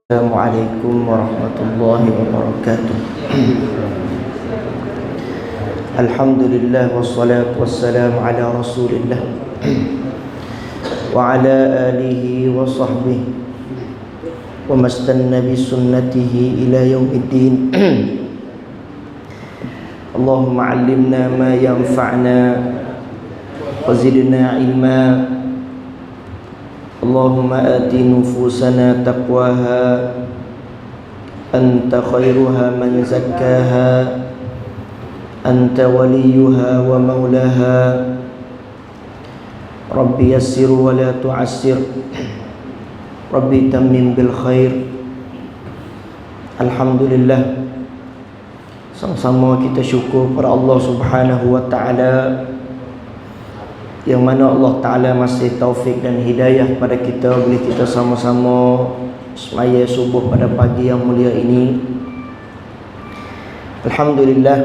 Assalamualaikum warahmatullahi wabarakatuh. Alhamdulillah wassalatu wassalamu ala rasulillah wa ala alihi wa sahbihi wa mastanna bi sunnatihi ila yaumiddin. Allahumma 'allimna ma yanfa'na wa zidna ilma. Allahumma ati nufusana taqwaha anta khairuha man zakkaha anta waliyuha wa maulaha. Rabbi yassir wa la tu'assir, Rabbi tammim bil khair. Alhamdulillah, sama-sama kita syukur pada Allah Subhanahu wa ta'ala, yang mana Allah Ta'ala masih taufik dan hidayah pada kita, boleh kita sama-sama semaya subuh pada pagi yang mulia ini. Alhamdulillah,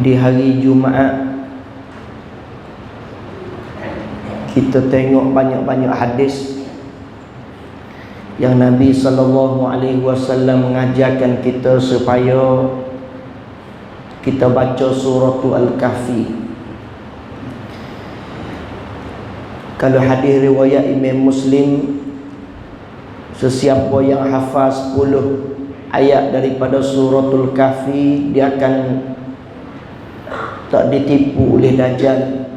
di hari Jumaat kita tengok banyak-banyak hadis yang Nabi SAW mengajarkan kita supaya kita baca suratul Al-Kahfi. Kalau hadis riwayat Imam Muslim, sesiapa yang hafal 10 ayat daripada suratul Kahfi, dia akan tak ditipu oleh Dajjal.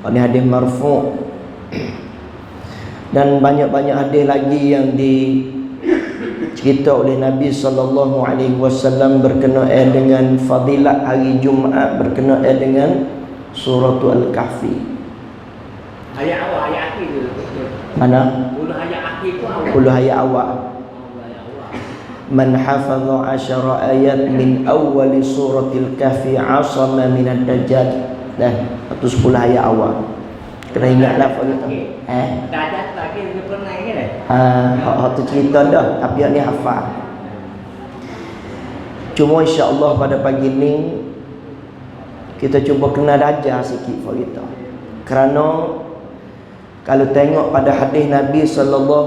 Ini hadis marfu'. Dan banyak-banyak hadis lagi yang cerita oleh Nabi SAW berkenaan dengan fadilat hari Jumaat, berkenaan dengan suratul Al-Kahfi. Ayat awal, ayat akhir tu. Mana? Ulu ayat akhir tu awal. Ulu ayat awal. Man hafadha 10 ayat min awali suratul Kahfi asama minad dajjal. Dah, itu 10 ayat awal. Kena ingatlah fadilat. Dajjal tu akhir dia pernah ingat dah. Hak tu cerita dah, tapi yang ni hafal. Cuma insya-Allah pada pagi ni kita cuba kenal Dajjal sikit for kita. Kerana kalau tengok pada hadis Nabi SAW,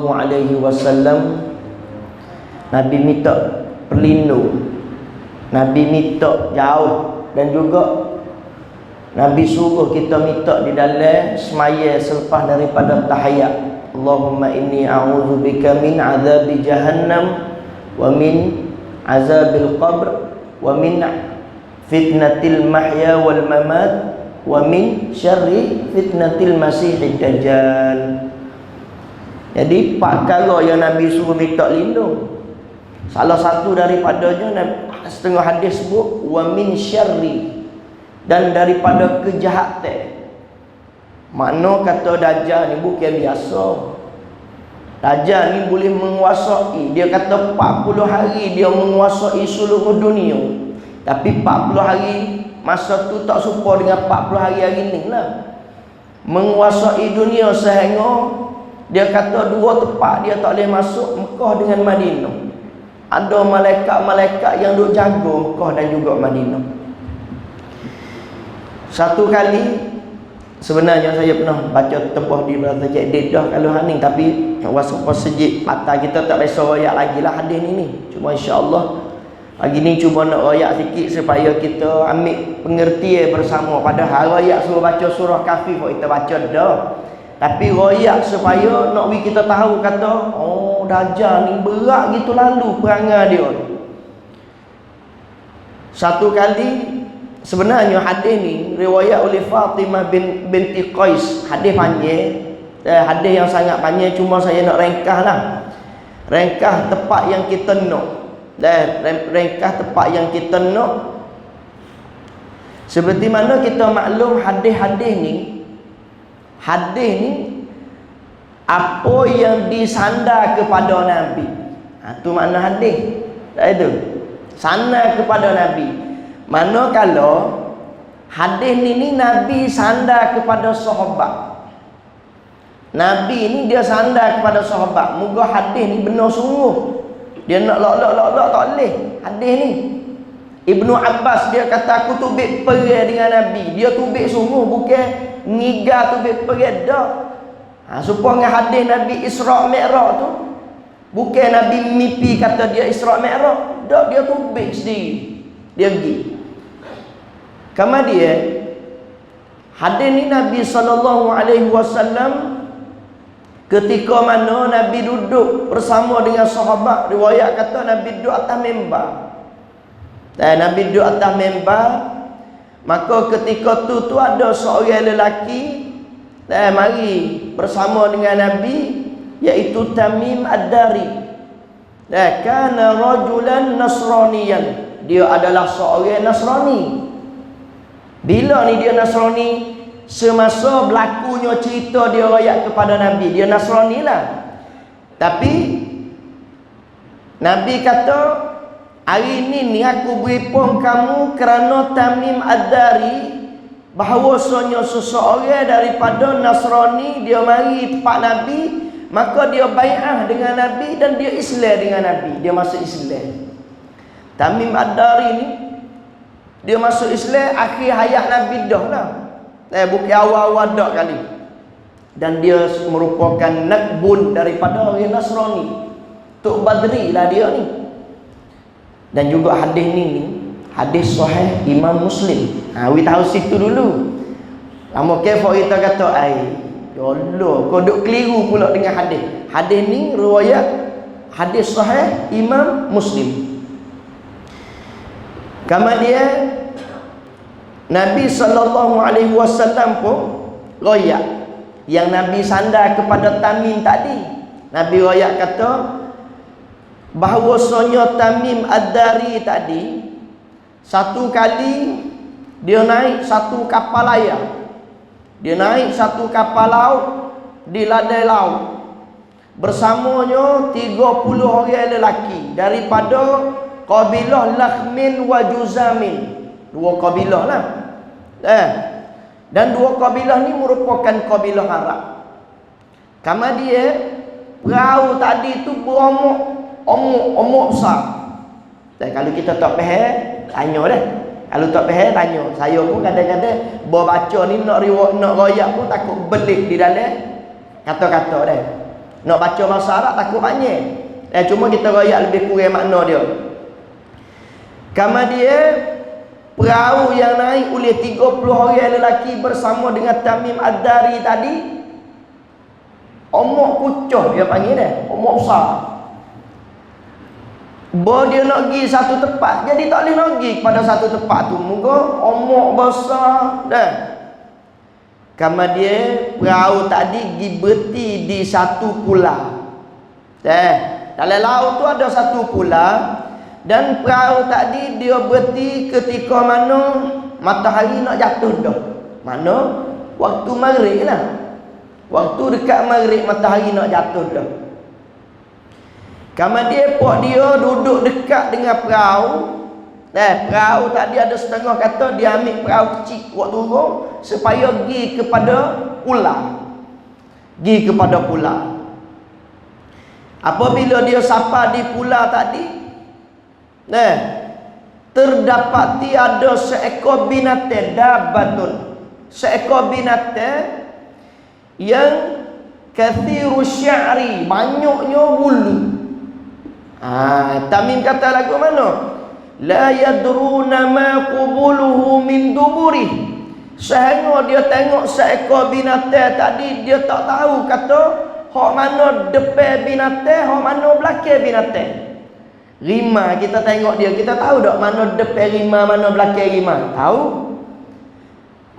Nabi minta perlindung, Nabi minta jauh, dan juga Nabi suruh kita minta di dalam semaya selepas daripada tahiyat. Allahumma inni a'udzubika min azabi jahannam wa min azabil qabr wa min fitnatil mahya wal mamat wa min syarri fitnatil masihid dajjal. Jadi 4 perkara yang Nabi suruh minta lindung. Salah satu daripadanya setengah hadis sebut wa min syarri, dan daripada kejahatan. Makna kata Dajjal ni bukan biasa. Dajjal ni boleh menguasai. Dia kata 40 hari dia menguasai seluruh dunia. Tapi 40 hari masa tu tak serupa dengan 40 hari ni lah. Menguasai dunia sehingga dia kata 2 tempat dia tak boleh masuk, Mekah dengan Madinah. Ada malaikat-malaikat yang duk jaga Mekah dan juga Madinah. Satu kali sebenarnya saya pernah baca tepuh di belakang Dedah kalau haning, tapi wasapa sejik mata kita tak biasa royak lagi lah hadis ni. Cuma insya-Allah pagi ni cuba nak royak sikit supaya kita ambil pengertian bersama. Padahal royak suruh baca surah Kahfi kok kita baca dah. Tapi royak supaya nak kita tahu kata, oh Dajjal ni berat gitu lalu perangai dia. Satu kali, sebenarnya hadis ni riwayat oleh Fatimah binti Qais. Hadis panjang, hadis yang sangat panjang, cuma saya nak ringkaslah. Ringkas tepat yang kita nak. Ringkas tepat yang kita nak. Seperti mana kita maklum hadis ni apa yang disandar kepada Nabi. Tu makna hadis. Itu sandar kepada Nabi. Mana kalau hadis ni Nabi sandar kepada sahabat. Nabi ni dia sandar kepada sahabat. Moga hadis ni benar sungguh. Dia nak lok-lok tak boleh. Hadis ni Ibnu Abbas dia kata aku tubik perang dengan Nabi. Dia tubik sungguh, bukan ngiga tubik perang dah. Supaya hadis Nabi Isra' Mi'raj tu bukan Nabi mimpi kata dia Isra' Mi'raj, dak, dia tubik sendiri. Dia pergi. Kemudian hadis ni Nabi SAW ketika mana Nabi duduk bersama dengan sahabat, riwayat kata Nabi duduk atas mimbar. Dan Nabi duduk atas mimbar, maka ketika tu ada seorang lelaki mari bersama dengan Nabi, iaitu Tamim Ad-Dari. Kana rajulan nasraniyan, dia adalah seorang Nasrani. Bila ni dia Nasrani? Semasa berlakunya cerita dia royak kepada Nabi, dia Nasrani lah. Tapi Nabi kata, hari ni aku beri pun kamu kerana Tamim Ad-Dari, bahawasanya seseorang daripada Nasrani dia mari pak Nabi, maka dia bai'ah dengan Nabi dan dia Islam dengan Nabi, dia masuk Islam. Tamim Ad-Dari ni dia masuk Islam akhir hayat Nabi dah lah. Bukan awal-awal dak kali. Dan dia merupakan nakbun daripada orang Nasrani. Tok Badri lah dia ni. Dan juga hadis ni hadis sahih Imam Muslim. We tahu situ dulu. Lama kefo kita kata, yollah, kau duk keliru pula dengan hadis. Hadis ni riwayat hadis sahih Imam Muslim. Kemudian Nabi SAW pun royak yang Nabi sandar kepada Tamim tadi. Nabi royak kata bahawasanya Tamim Ad-Dari tadi satu kali dia naik satu kapal layar. Dia naik satu kapal laut di ladai laut. Bersamanya 30 orang lelaki daripada kabilah Lakhmin wa Juzamin. Dua kabilah lah. Dan dua kabilah ni merupakan kabilah Arab. Kemudian perahu tadi tu beromok besar. Dan kalau kita tak faham, tanya dah. Kalau tak faham, tanya. Saya pun kadang-kadang baca ni nak royak pun takut belik di dalam kata-kata dah. Nak baca bahasa Arab takut banyak. Cuma kita royak lebih kurang makna dia. Kemudian perahu yang naik oleh 30 orang lelaki bersama dengan Tamim Ad-Dari tadi, omok kucuh dia panggil dah, omok besar. Dia nak pergi satu tempat, jadi tak boleh nak pergi pada satu tempat tu. Muka omok besar dah. Kemudian perahu tadi berhenti di satu pulau. Dalam laut tu ada satu pulau. Dan perahu tadi dia berhenti ketika mana matahari nak jatuh dah. Mana? Waktu maghrib lah. Waktu dekat maghrib matahari nak jatuh dah. Kemudian pok dia duduk dekat dengan perahu. Perahu tadi ada setengah kata dia ambil perahu kecil buat turun supaya pergi kepada pulau. Pergi kepada pulau. Apabila dia sampai di pulau tadi, terdapati ada seekor binatang, dabatun, seekor binatang yang kathiru sya'ri, banyaknya bulu. Tamim kata lagu mana? La yadruna ma qubuluhu min duburi. Sehingga dia tengok seekor binatang tadi, dia tak tahu kata hak mana depan binatang, hak mana belakang binatang. Rima kita tengok dia, kita tahu tak mana depan rima, mana belakang rima? Tahu?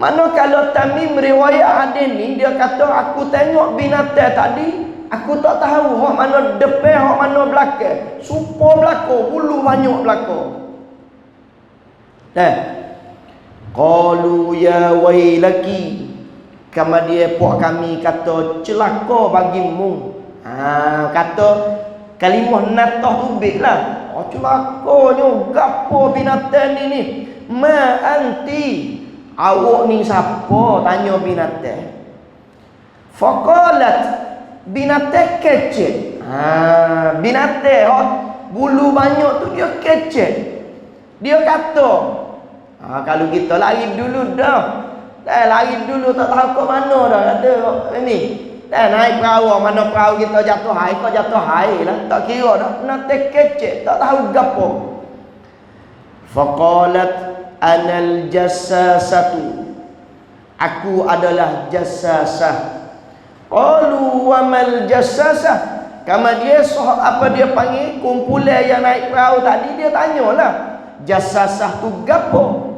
Mana kalau Tamim riwayat hadis ni, dia kata aku tengok binatang tadi, aku tak tahu hak mana depan, hak mana belakang. Supo belakang, bulu banyak belakang. Qalu ya wailaki. Kemudian puak kami kata celaka bagimu. Kata kalimah natah tubik lah. Celakanya gapo binatang ni. Ma anti, awak ni siapa? Tanya binatang. Faqalat, binatang kecil. Binatang bulu banyak tu dia kecil. Dia kata, kalau kita lari dulu dah. Lari dulu tak tahu ke mana dah. Kata ni, naik perahu, mana perahu kita jatuh air, kau jatuh air lah. Tak kira dah. Nak kecek, tak tahu gapo. Faqalat anal jassasatu. Aku adalah jassasah. Qalu wa mal jassasah. Kama dia apa dia panggil kumpulan yang naik perahu tadi, dia tanyalah, jassasah tu gapo?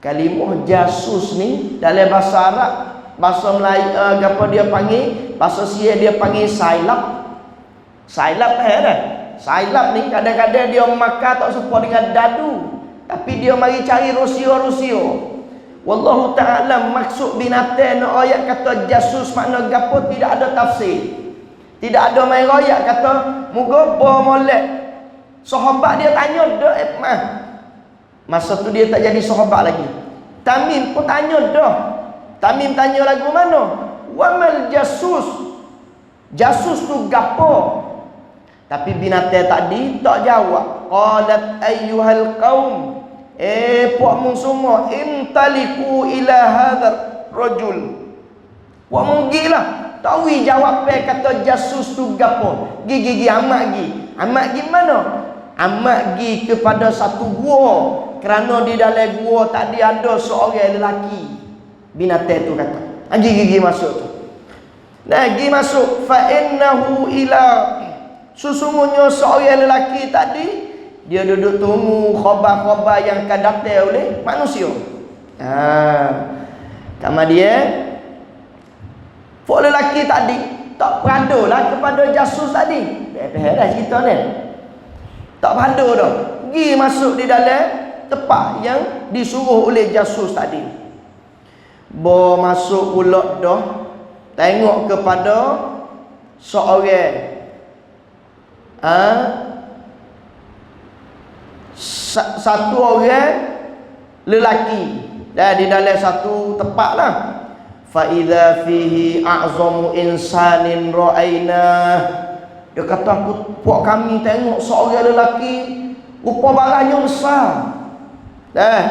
Kalimah jasus ni dalam bahasa Arab, bahasa Melayu gapo dia panggil, bahasa Sia dia panggil sailap. Sailap dah. Sailap ni kadang-kadang dia makan tak serupa dengan dadu, tapi dia mari cari rusio-rusio. Wallahu ta'ala maksud binatang no ayat kata jasus makna gapo tidak ada tafsir. Tidak ada main royak kata muga molek. Sahabat dia tanya dah masa tu dia tak jadi sahabat lagi. Tamim pun tanya dah. Tamim tanya lagu mana? Wamal jasus. Jasus tu gapo? Tapi binatang tadi tak jawab. Qalat ayyuhal qaum. Puakmu semua intaliku ila hadzal rajul. Puakmu gilah. Tahu jawab kata jasus tu gapo? Gigi amak gi. Amak gi mana? Amak gi kepada satu gua. Kerana di dalam gua tadi ada seorang lelaki. Binatang tu kata. Gigi masuk tu. Nah, gi masuk fa innahu ila, sesungguhnya seorang lelaki tadi dia duduk tunggu khabar-khabar yang akan datang oleh manusia. Kemudian Fok lelaki tadi tak peradu lah kepada jasus tadi. Dah cerita ni. Tak peradu dah. Pergi masuk di dalam tempat yang disuruh oleh jasus tadi. Bo masuk pula dah. Tengok kepada seorang satu orang lelaki dah di dalam satu tempat lah. Fa idza fihi a'zamu insanin ra'aina. Dia kata puak kami tengok seorang lelaki rupa barangnya besar.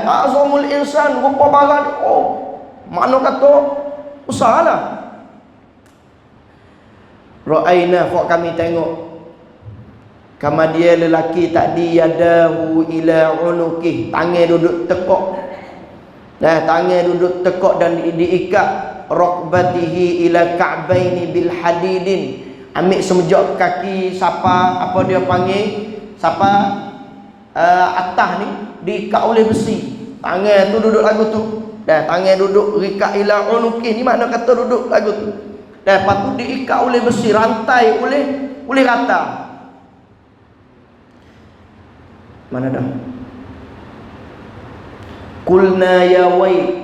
A'zamul insan rupa barang. Oh, makna kata besarlah. Ra'aina, puak kami tengok. Kama dia lelaki tadi yadahu ila unuki, tangan duduk tekok. Tangan duduk tekok dan diikat. Raqbatihi ila ka'baini bil hadidin. Ambil semejak kaki siapa apa dia panggil siapa atas ni diikat oleh besi. Tangan tu duduk lagu tu. Tangan duduk rika ila unuki, ni makna kata duduk lagu tu. Lepas tu diikat oleh besi, rantai oleh rata. Mana dah? Kulna ya wail.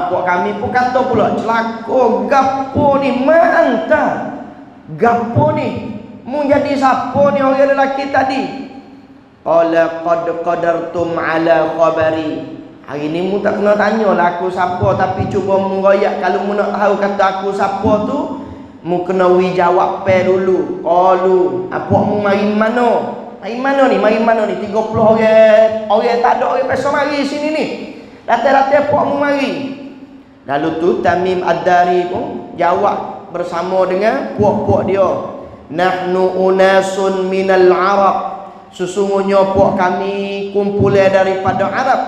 Puak kami pun kata pula, celaka gapo ni ma'anta. Gapo ni? Mu jadi siapa ni orang lelaki tadi? Qala qad qadartum ala khabari. Hari ni mu tak kena tanya lah aku siapa, tapi cuba mu royak kalau mu nak tahu kata aku siapa tu, mu kena jawab dulu. Qalu, puak mu mari mana? Mari mana ni? Mari mana ni? 30 orang. Orang tak ada orang pasal mari sini ni. Datang-datang puak mu mari. Lalu tu Tamim Ad-Dari pun jawab bersama dengan puak-puak dia. Nahnu unasun minal Arab. Sesungguhnya puak kami kumpulan daripada Arab.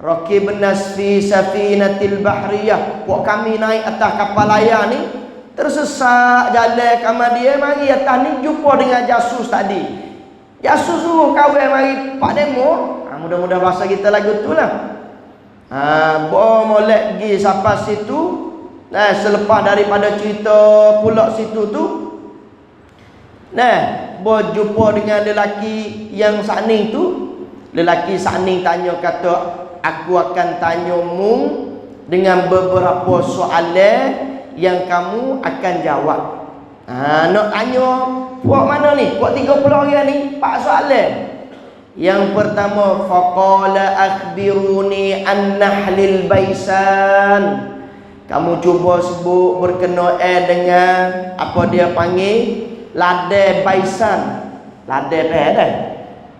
Rakibnas fi safinatil bahriyah. Puak kami naik atas kapal layar ni, tersesat jalan kama dia mari atas ni jumpa dengan jasus tadi. Jasus suruh kawan mari pak demo. Mudah-mudahan bahasa kita lagu tu lah. Bo molek pergi sampai situ. Selepas daripada cerita pula situ tu, bo jumpa dengan lelaki yang sakning tu. Lelaki sakning tanya kata, aku akan tanyamu dengan beberapa soalan yang kamu akan jawab. Nak tanya puak mana ni? Puak 30 orang ni 4 soalan. Yang pertama, faqala akhbiruni an nahlil baisan. Kamu cuba sebut berkenaan dengan apa dia panggil ladai baisan. Ladai apa?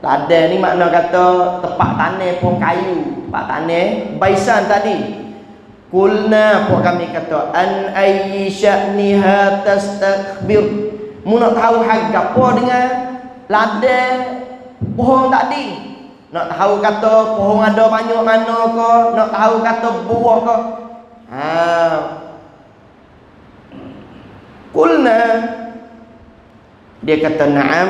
Ladai ni makna kata tempat tanah pun kayu, tempat tanah baisan tadi. Kulna, apa kami kata, an ayyi sya'niha tastakbir. Mu nak tahu harga apa dengan ladang pohon tadi? Nak tahu kata pohon ada banyak mana ke? Nak tahu kata buah ke? Kulna, dia kata na'am.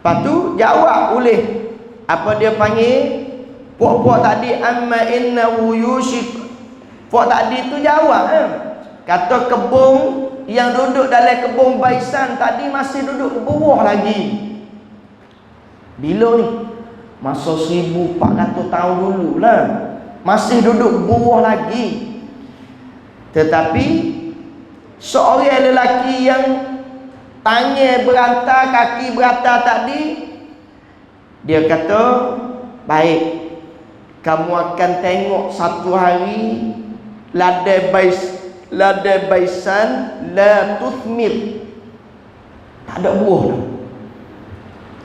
Lepas tu jawab oleh apa dia panggil puak-puak tadi, amma innahu yushik. Puak tadi tu jawab kata kebun yang duduk dalam kebun baisan tadi masih duduk buah lagi. Bila ni? Masa 1400 tahun dulu lah, masih duduk buah lagi. Tetapi seorang lelaki yang tangan berantar, kaki berantar tadi, dia kata, baik, kamu akan tengok satu hari ladai baisan la tuthmir, tak ada buah dah.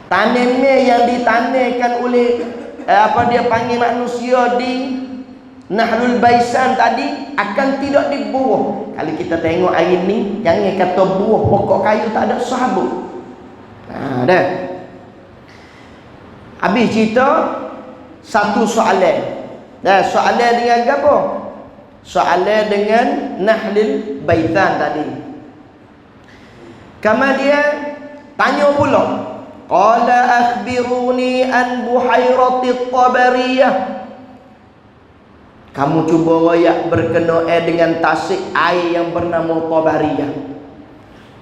Tanamnya yang ditanamkan oleh apa dia panggil manusia di Nahlul Baisan tadi akan tidak dibuah. Kalau kita tengok hari ni, jangan kata buah pokok kayu tak ada sahabat. Dah. Habis cerita satu soalan. Dah, soalan dengan apa? Soalan dengan Nahlul Baisan tadi. Kemudian tanya pula, qala akhbiruni an buhairati tabariyah. Kamu cuba royak berkenaan dengan tasik air yang bernama Tabariyah.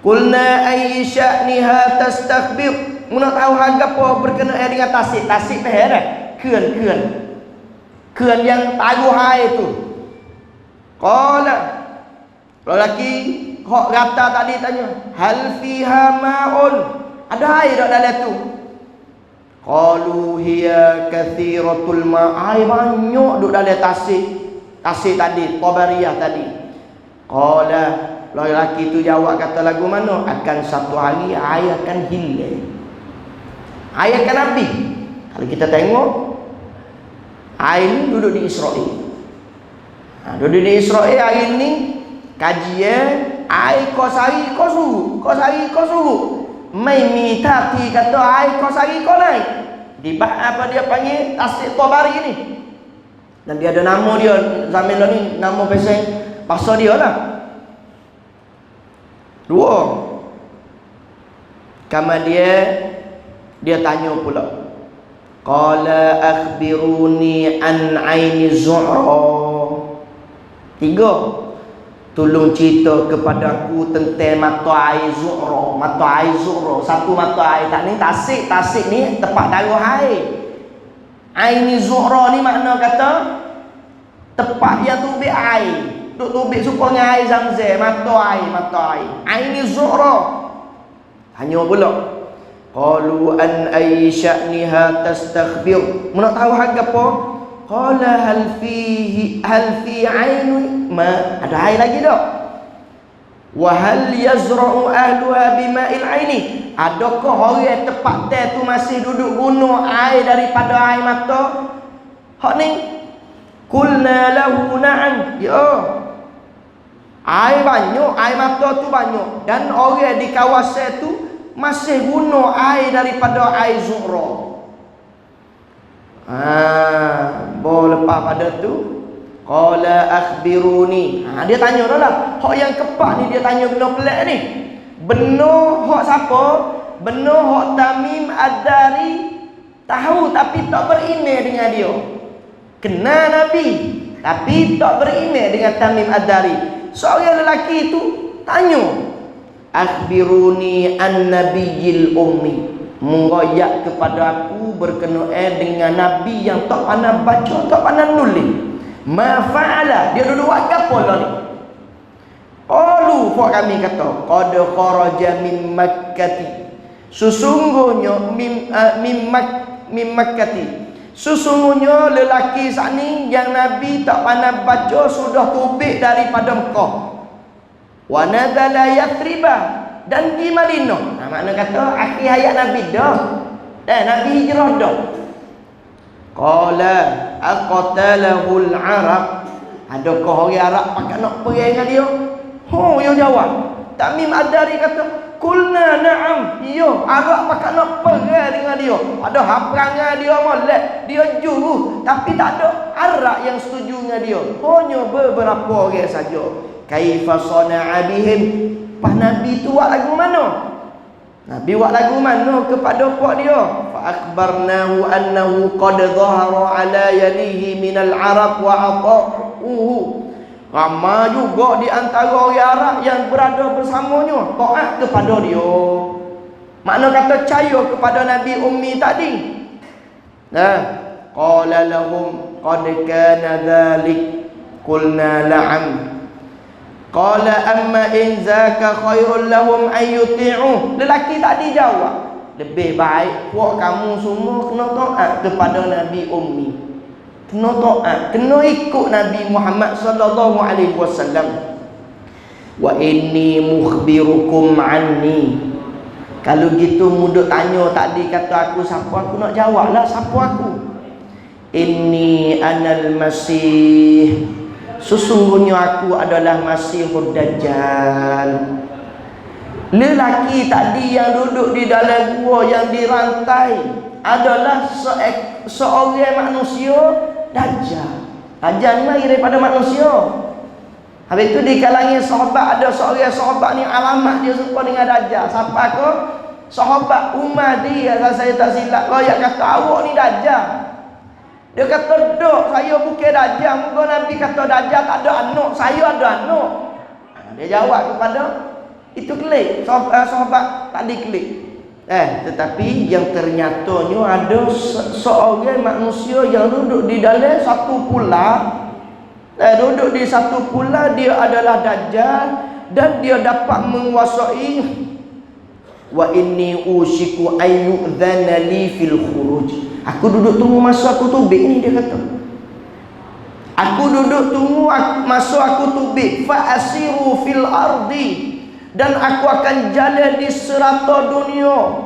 Qulna ayyi sya'niha tastakbir. Mu nak tahu harga apa berkenaan dengan tasik? Tasik faham dah? Keun yang taruh air tu. Qala, lelaki hok rata tadi tanya, hal fiha ma'un? Ada air tak dalam tu? Qalu hiya kathiratul ma'. Air banyak duk dalam tasik tadi, Tabariyah tadi. Qala, lelaki tu jawab kata lagu mana? Akan satu hari air akan hilang. Air akan habis. Kalau kita tengok, air ni duduk di Israel. Duduk di Israel hari ni kajian air kau sari kau suruh. Mai mitati kata air kau sari kau naik. Di apa dia panggil tasik Tabari ni. Dan dia ada nama dia zaman ni, nama pasal dia lah. Dua. Kemudian dia tanya pula. Qala akhbiruni an aini zu'ra. Tiga. Tolong cerita kepada aku tentang mata air Zu'ra. Mata air Zu'ra, satu mata air tak ni tasik ni tempat taruh air. Air ni Zu'ra ni makna kata tempat yang tubik air. Duk tubik supaya air Zamzam, mata air. Air ni Zu'ra. Hanya pula qalu an ayyi sya'niha tastakhbir. Mu nak tahu harga apa? Qala hal fi ainun ma, ada air lagi tak? Wa hal yazra'u ahluha bima'il aini, adakah orang tempat tu masih duduk guna air daripada air mata? Hak ni qulna lahu na'am. Ya, air banyak, air mata tu banyak, dan orang di kawasan tu masih guna air daripada air Zu'ra. Lepas pada tu qala akhbiruni. Dia tanya dah lah. Hak yang kepak ni dia tanya benda pelik ni. Benar hak siapa? Benar hak Tamim Ad-Dari tahu tapi tak beriman dengan dia. Kenal Nabi tapi tak beriman dengan Tamim Ad-Dari. Seorang lelaki tu tanya, akhbiruni an nabiyil ummi. Mengoyak kepada aku berkenaan dengan Nabi yang tak pandai baca, tak pandai nulis. Ma fa'ala, dia duduk buat apa lah ni? Qalu, buat kami kata, qad kharaja min Makkati. Sesungguhnya min Makkati. Sesungguhnya lelaki saat ni yang Nabi tak pandai baca sudah tubik daripada Mekah. Wa nazala Yathriba, dan di Madinah. Makna kata akhir hayat Nabi dah. Nabi hijrah dah. Qala aqatalahul Arab. Adakah orang Arab pakai nak perang dengan dia? Yo jawab. Tamim Ad-Dari kata, kulna na'am. Yo, Arab pakai nak perang dengan dia. Ada haperangan dia molek, dia juru, tapi tak ada Arab yang setuju dengan dia. Hanya beberapa orang saja. Kaifa sana'a bihim. Pas Nabi tu buat lagu mana? Nabi buat lagu mana kepada puak dia? Fa akhbarnahu annahu qad dhahara ala yadihi minal Arab wa ata'uhu. Ramai juga di antara orang Arab yang berada bersamanya taat kepada dia. Makna kata percaya kepada Nabi Ummi tadi. Nah, qala lahum qad kana dhalik qulna la'am. Qala amma in zaka khairul lahum an yuti'u. Lelaki tadi jawab, lebih baik puak kamu semua kena taat kepada Nabi Ummi. Kena taat, kena ikut Nabi Muhammad sallallahu alaihi wasallam. Wa inni mukhbirukum anni. Kalau gitu mudah tanya tadi kata aku siapa, aku nak jawablah siapa aku. Inni anal masih. Sesungguhnya aku adalah Masihud Dajjal. Lelaki tadi yang duduk di dalam gua yang dirantai adalah seorang manusia Dajjal. Dajjal ni mari daripada manusia. Habis tu di kalangan sahabat ada seorang sahabat ni alamat dia serupa dengan Dajjal. Siapa ke? Sahabat Umar dia, kalau saya tak silap, royak kata awak ni Dajjal. Dia kata dok, saya bukan Dajjal. Moga Nabi kata Dajjal tak ada anak, saya ada anak. Dia jawab kepada itu klik. Sahabat tadi klik. Tetapi yang ternyatanya ada seorang manusia yang duduk di dalam satu pula. Duduk di satu pula, dia adalah Dajjal dan dia dapat menguasai. Wa inni ushiku ayyudzana li fil khuruj. Aku duduk tunggu masa aku tubik ni, dia kata. Aku duduk tunggu masa aku tubik. Fa asiru fil ardi. Dan aku akan jalan di serata dunia.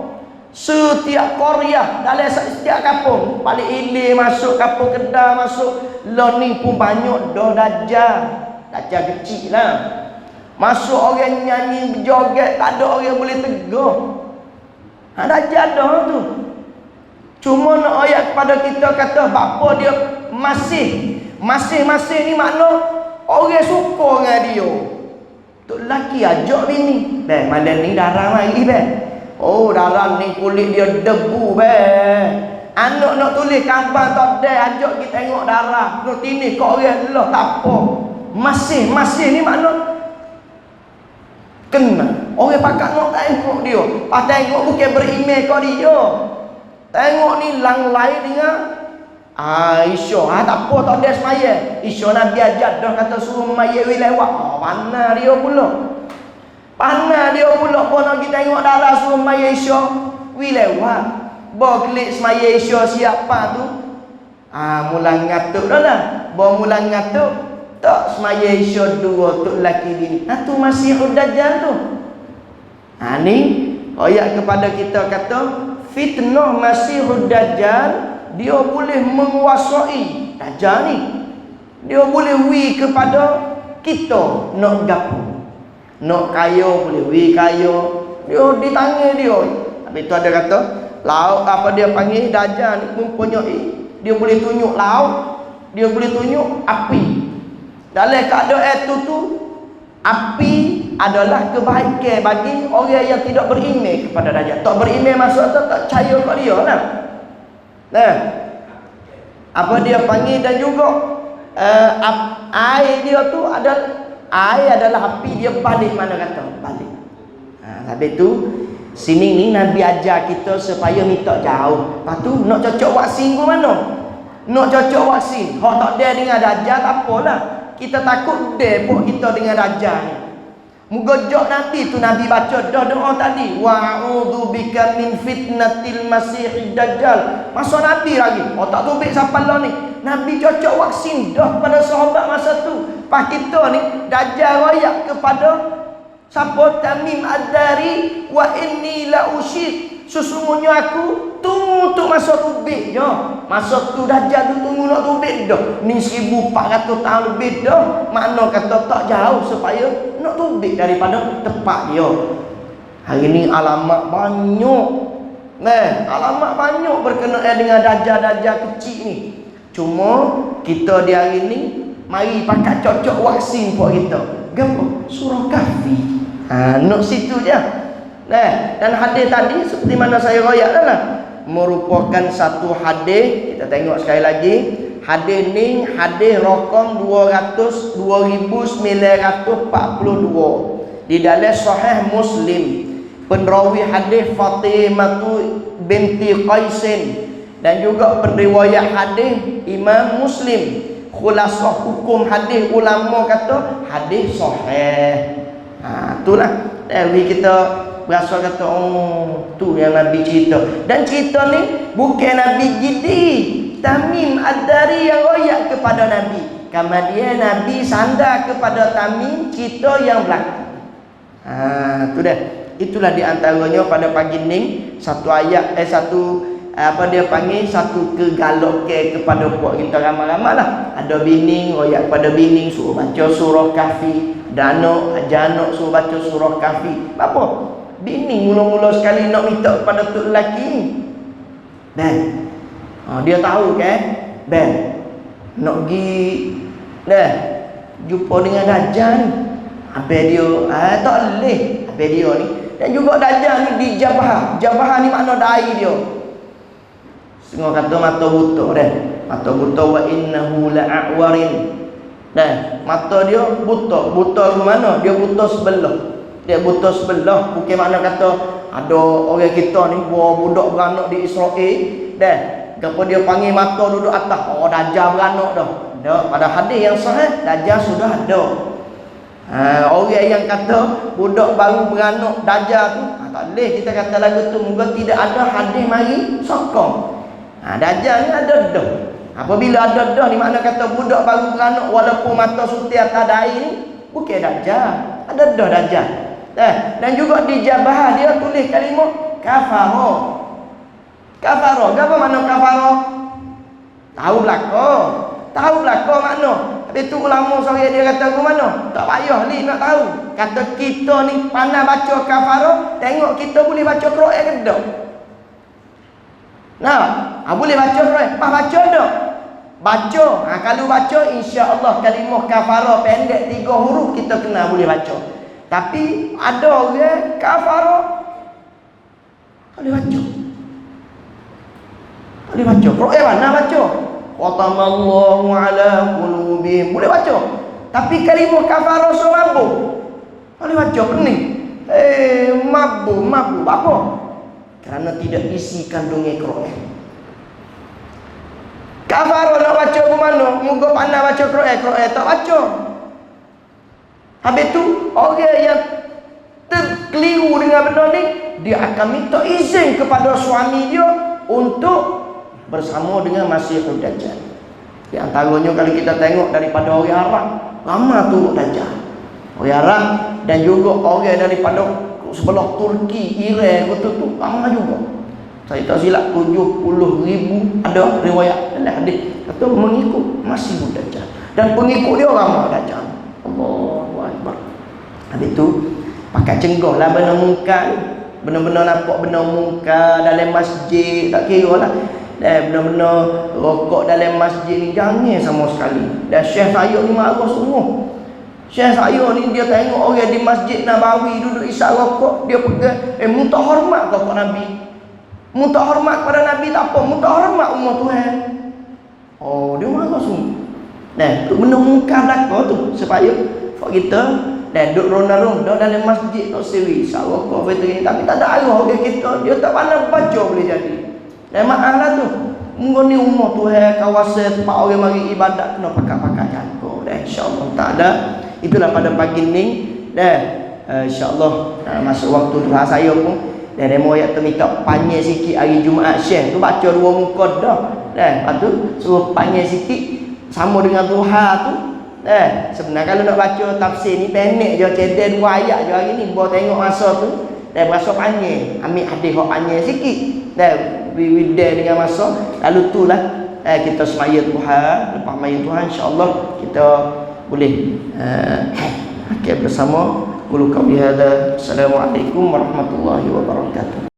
Setiap Korea, dalam setiap kampung. Balik Ilir masuk, kampung Kedah masuk. Learning pun banyak dah Dajjal. Dajjal kecil lah. Masuk orang nyanyi berjoget, tak ada orang boleh tegur. Dajjal dah tu. Cuma nak ayat kepada kita kata bapa dia masih ni makna orang suka dengan dia. Tok lelaki ajak bini. Malam ni darah lagi Oh, darah ni kulit dia debu Anak nak tulis khabar tak ada, ajak kita tengok darah. Nak tini kau orang Allah tak apa. Masih ni makna kena. Orang pakat nak tengok dia. Pas tengok bukan beriman kau dia. Tengok ni lang lain dengan Aisyah. Tak apa tak ada semaya. Aisyah Nabi ajar dah kata suruh maya lewat. Mana dia pula. Pana dia pula pun nak kita tengok darah suruh maya Aisyah lewat. Bawa klik semaya Aisyah siapa tu. Mula ngatuk dah lah. Bawa mula ngatuk. Tak semaya Aisyah dua tu lelaki bini. Tu Masihud Dajjal tu. Ni ayat kepada kita kata fitnah Masihud Dajjal, dia boleh menguasai Dajjal ni. Dia boleh kepada kita nak gapo. Nak kaya boleh kaya. Dia di tangan dia. Habis tu ada kata laut apa dia panggil Dajjal ni mempunyai, dia boleh tunjuk laut, dia boleh tunjuk api. Dalam keadaan tu api adalah kebaikan bagi orang yang tidak beriman kepada Dajjal. Tak beriman maksud tak percaya kat dia lah. Apa dia panggil dan juga air dia tu air adalah api, dia balik mana kata balik. Habis tu sini ni Nabi ajar kita supaya minta jauh. Lepas tu nak cocok vaksin ke mana? Nak cocok vaksin. Hak tak ada dengan Dajjal tak apalah. Kita takut depok kita dengan Dajjal ni. Mugajak Nabi tu Nabi baca dah doa tadi. Wa'udzu bika min fitnatil masihid dajjal. Masa Nabi lagi. Tak tubik siapa lah ni. Nabi cocok vaksin dah pada sahabat masa tu. Pas kita ni Dajjal royak kepada siapa Tamim Ad-Dari wa inni la usyid. sesungguhnya aku tunggu untuk masa tubik je. Masa tu Dajjal tu tunggu nak tubik dah. Ni 1400 tahun lebih dah. Makna kata tak jauh supaya nak tubik daripada tempat dia. Hari ni alamat banyak. Alamat banyak berkenaan dengan Dajjal-Dajjal kecil ni. Cuma kita di hari ni mari pakai cocok vaksin buat kita. Gapo? Surah Kahfi. Nak situ je. Dan hadis tadi seperti mana saya royak dah merupakan satu hadis. Kita tengok sekali lagi. Hadis ni hadis rakam 2942 di dalam Sahih Muslim. Penrawi hadis Fatimah binti Qaisin dan juga penriwayat hadis Imam Muslim. Khulasah hukum hadis ulama kata hadis sahih. Itulah dari kita berasa kata tu yang Nabi cerita. Dan cerita ni bukan Nabi Gidi Tamim Ad-Dari yang royak kepada Nabi. Kemudian Nabi sandar kepada Tamim cerita yang berlaku. Tu dah. Itulah di antaranya pada pagi ni satu ayat apa dia panggil satu kegalokan kepada puak kita ramai-ramai lah. Ada bini royak pada bini suruh baca surah Kahfi, dan anak suruh baca surah Kahfi. Apa? Bini mula-mula sekali nak minta kepada tok lelaki. Dia tahu kan? Nak pergi jumpa dengan Dajjal ni. Habis dia tak boleh. Habis dia ni. Dan juga Dajjal ni di Jabah. Jabah ni makna dahi dia. Semua kata mata buta dah. Mata buta wa innahu la'awarin. Mata dia buta. Buta ke mana? Dia buta sebelah. Dia buta sebelah. Bukan makna kata ada orang kita ni bawa budak beranak di Israel. Kenapa dia panggil mata duduk atas? Dajjal beranak dah. Pada hadis yang sahih Dajjal sudah ada. Orang yang kata budak baru beranak Dajjal tu tak boleh kita kata lagu tu. Moga tidak ada hadis mari sokong. Dajjal ni ada dah. Apabila ada dah ni makna kata budak baru beranak walaupun mata suti atas dahi ni bukan Dajjal. Ada dah Dajjal. Dan juga di Jabah dia tulis kalimah kafara. Kafara. Apa makna kafara? Tahu belaka makna. Habis tu ulama seorang dia kata ke mana? Tak payah ni nak tahu. Kata kita ni pandai baca kafara, tengok kita boleh baca Quran ke tak? Boleh baca Quran. Baca tak? Baca. Kalau baca insya-Allah kalimah kafara pendek 3 huruf kita kena boleh baca. Tapi ada orang kafara tak boleh baca. Tak boleh baca. Quran mana baca? Qatamallahu ala qulubihim. Boleh baca. Tapi kalimah kafara so mabuk. Boleh baca pening. Mabuk apa? Kerana tidak isi kandungnya Quran. Kafara nak baca ke mana? Moga pandai baca Quran tak baca. Habis tu orang yang terkeliru dengan benda ni, dia akan minta izin kepada suami dia untuk bersama dengan Masihud Dajjal. Di antaranya kalau kita tengok daripada orang Arab, ramai turut Dajjal. Orang Arab dan juga orang daripada sebelah Turki, Iran tu ramai juga. Saya tak silap 70,000 ada riwayat dalam hadis kata mengikut Masihud Dajjal. Dan pengikut dia ramai Dajjal. Allahu Akbar. Habis tu pakai cenggah lah benda mungkar ni. Benar-benar nampak benda mungkar dalam masjid, tak kira lah. Benar-benar rokok dalam masjid ni jangan sama sekali. Dan Syekh saya ni marah semua. Syekh saya ni dia tengok orang di Masjid Nabawi duduk isap rokok, dia pegang muntah hormat kepada Nabi. Muntah hormat kepada Nabi tak apa, muntah hormat umat Tuhan. Dia marah semua. Tu benda mungkar belaka tu supaya kita duduk ronda-ronda dalam masjid tak sewi isap rokok betul. Tapi tak ada arah orang kita, dia tak pandai baca boleh jadi. Dan maaf lah tu. Mungkin ni umur Tuhan, kawasan tempat orang mari ibadat kena pakai-pakai jangkau. Dan insya-Allah taala itulah pada pagi ni. Dan insya-Allah masuk waktu duha saya pun dan demo ayat tu minta panjang sikit hari Jumaat Syekh tu baca 2 muka dah. Dan lepas tu suruh panjang sikit sama dengan duha tu. Sebenarnya kalau nak baca tafsir ni pendek je, cedek 2 ayat je hari ni. Bawa tengok masa tu dan berasa panjang, ambil hadis hok panjang sikit dan widai dengan masa, lalu itulah kita semaya Tuhan, lepas semaya Tuhan insya-Allah kita boleh bersama. Qul qawli hadza. Assalamualaikum warahmatullahi wabarakatuh.